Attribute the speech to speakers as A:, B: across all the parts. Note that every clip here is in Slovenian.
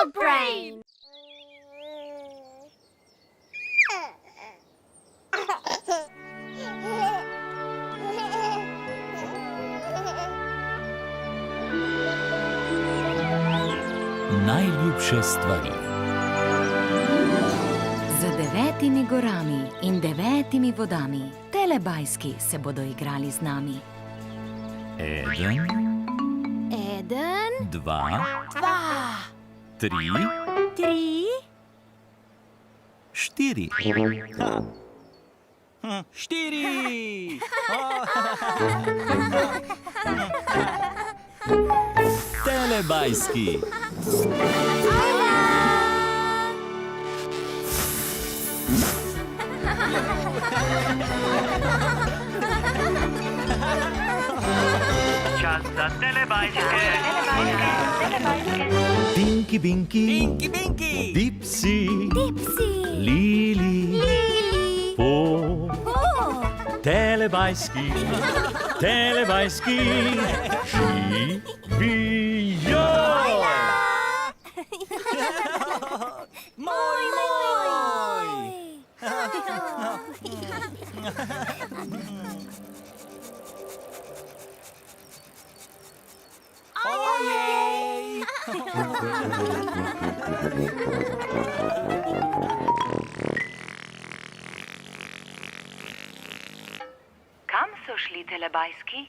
A: Dog Brain!
B: Najljubše stvari.
C: Za 9 gorami in 9 vodami telebajski se bodo igrali z nami.
B: 1, 2, 3, 4.
D: 4!
B: Telebajski.
E: Čas za telebajske.
B: Tinky Binky,
D: Pinky, Pinky!
B: Dipsy,
C: Dipsy,
B: Lili, Po. Telebajski, telebajski, živijo!
D: Moj, moj! Ojej!
F: Kam so šli telebajski?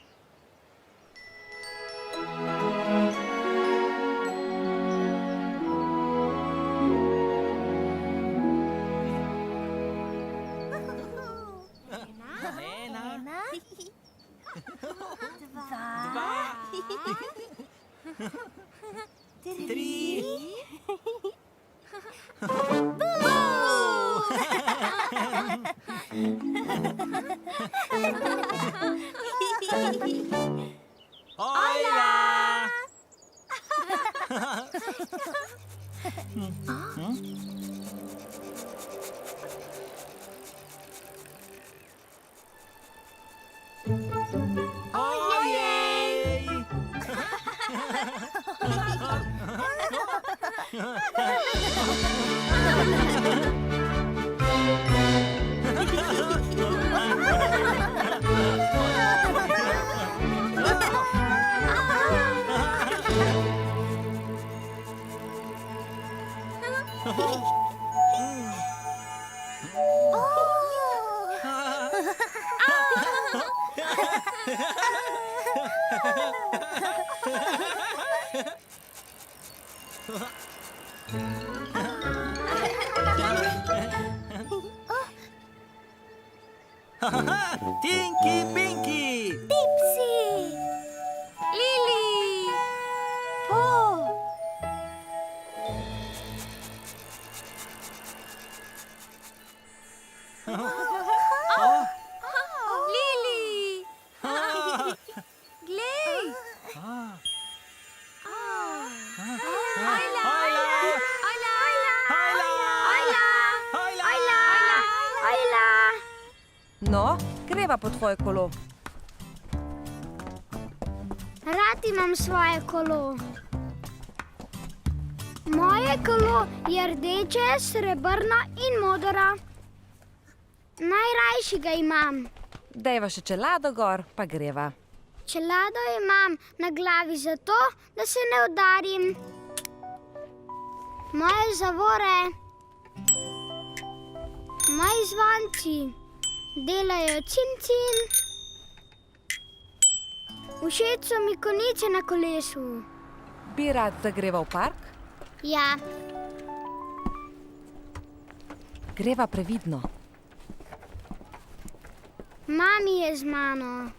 D: Ena, dva, tri. Hola! Ojej! Tinky, Pinky!
A: Dipsy! Lili! Po! Lili! Glej!
G: No, greva po tvoje kolo.
A: Rad imam svoje kolo. Moje kolo je rdeče, srebrno in modro. Najrajši ga imam.
G: Dajva še čelado gor, pa greva.
A: Čelado imam na glavi zato, da se ne udarim. Moje zavore, moji zvonci delajo cin-cin. Všeč so mi konice na kolesu.
G: Bi rad, da greva v park?
A: Ja,
G: Greva previdno.
A: mami je z mano.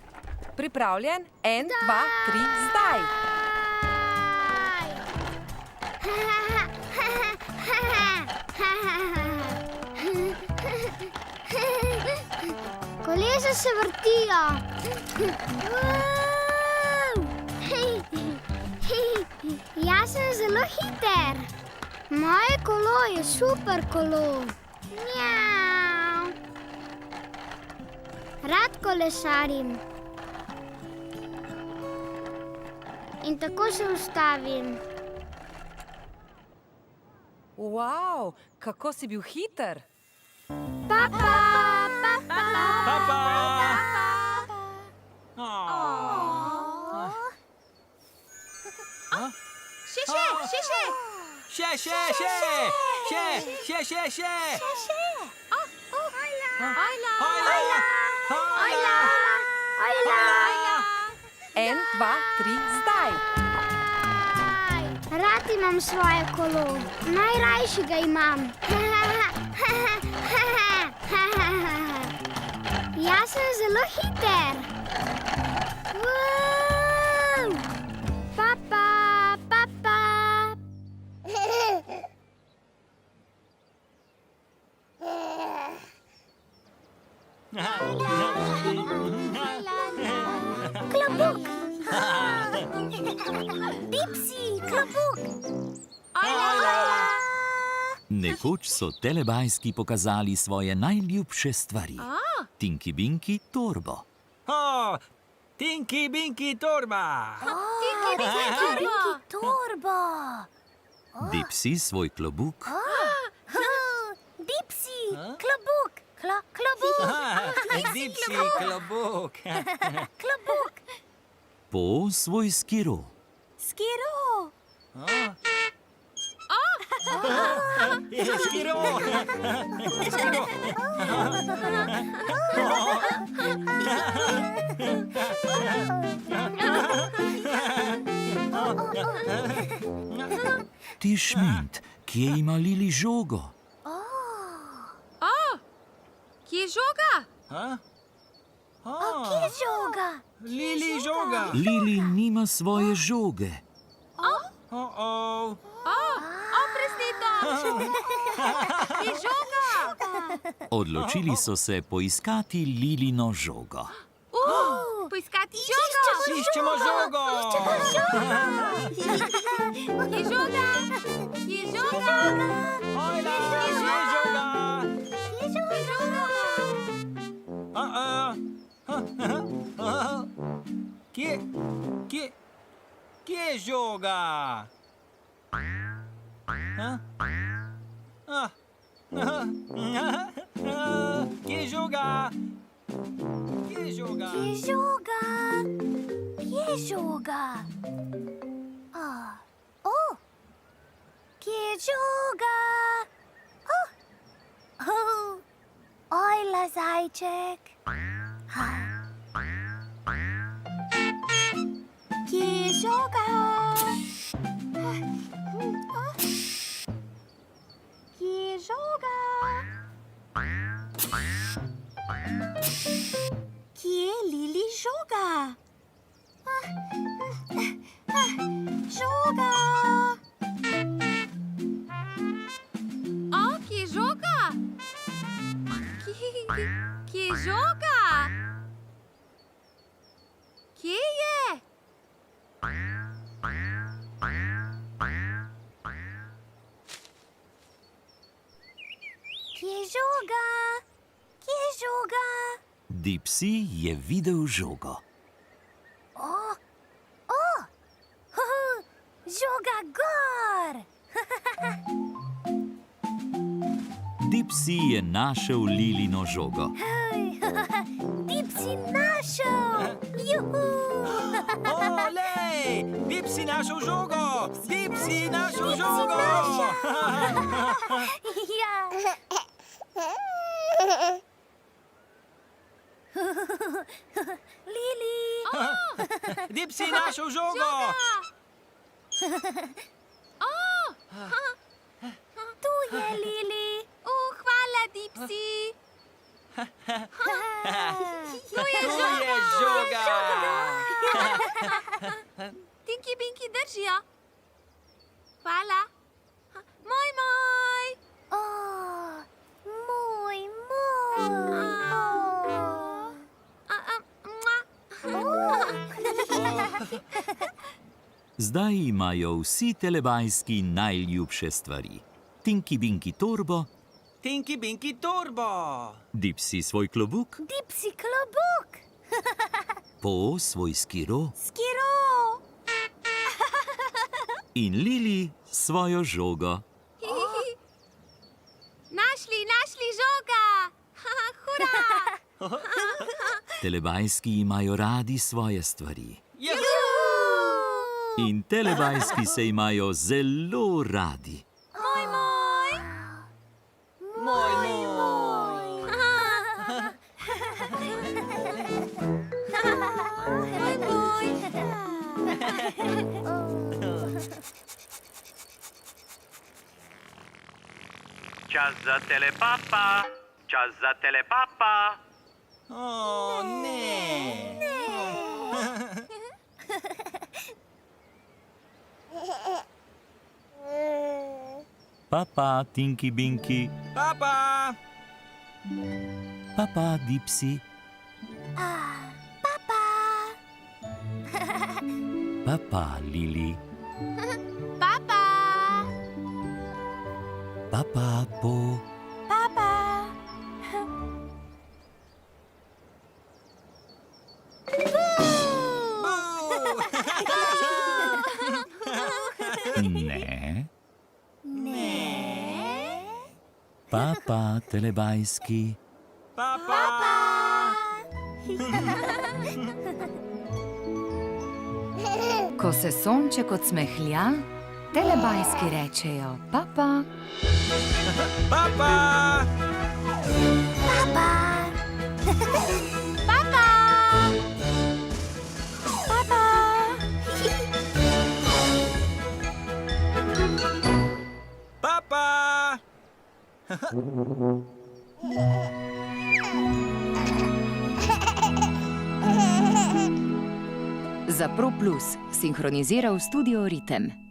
G: Pripravljen? 1, 2, 3, zdaj!
A: Kolesa se vrtijo. Jaz sem zelo hiter. Moje kolo je super kolo. Mjav. Rad kolesarim. In tako se ustavim.
G: Wow, kako si bil hiter.
A: Papa.
D: Papa.
A: Še.
G: En, dva, tri, zdaj.
A: Rad imam svoje kolo, najrajši ga imam. Jaz sem zelo hiter. Papa. Klobuk. Dipsy, klobuk.
H: Nekoč so telebajski pokazali svoje najljubše stvari. Tinky Binky torbo.
D: Tinky Binky torba.
A: Torbo.
H: Dipsy svoj klobuk.
A: Dipsy, klobuk. Klobuk.
D: Dipsy klobuk.
A: Klobuk.
H: Po svoj skiro.
A: Skiro.
D: Skiro.
H: Ti Šmint, kje ima Lili žogo?
G: Kje je žoga?
A: Kje je žoga?
D: Lili žoga.
H: Lili nima svoje žoge.
G: Kje je žoga?
H: Odločili so se poiskati Lilino žogo.
G: Poiskati žogo.
D: Iščemo žogo.
G: Kje je žoga? Kje je žoga?
D: Hojla, kje je žoga? Kje je žoga? Kje je žoga? Kje je žoga?
A: Kje je žoga? Kje je žoga? Ojla, zajček. Kje je žoga? Kje je žoga? Kje je Lili žoga? Žoga!
G: Kje je žoga? Kje je žoga? Kje je?
A: Kje je žoga? Kje je žoga?
H: Dipsy je videl žogo.
A: Žoga gor!
H: Dipsy je našel Lilino žogo.
A: Dipsy našel! Juhu!
D: Olej! Dipsy našel žogo! Dipsy našel žogo!
A: Ja. Lili!
D: Dipsy našel žogo!
A: Tu je Lili!
G: Hvala, Dipsy.
D: Tu je žoga!
G: Tinky Binky držijo. Hvala. Moj, moj.
A: Moj.
H: Zdaj imajo vsi telebajski najljubše stvari. Tinky Binky torbo,
D: Tinky Binky torbo!
H: Dipsy svoj klobuk,
A: Dipsy klobuk!
H: Po svoj skiro
A: Skiro!
H: in Lili svojo žogo. telebajski imajo radi svoje stvari.
D: Juhu!
H: In telebajski se imajo zelo radi.
E: Čas za telepapa. Čas za telepapa.
D: O, ne.
H: Papa, Tinky Binky.
D: Papa!
H: Papa, Dipsy. Papa, Lili.
A: Papa!
H: Papa, Po. Ne. Papa, telebajski.
D: Papa!
C: Ko se sonček odsmehlja, telebajski rečejo papa.
D: Papa! Papa!
C: Za Pro Plus sinhroniziral studio Ritem.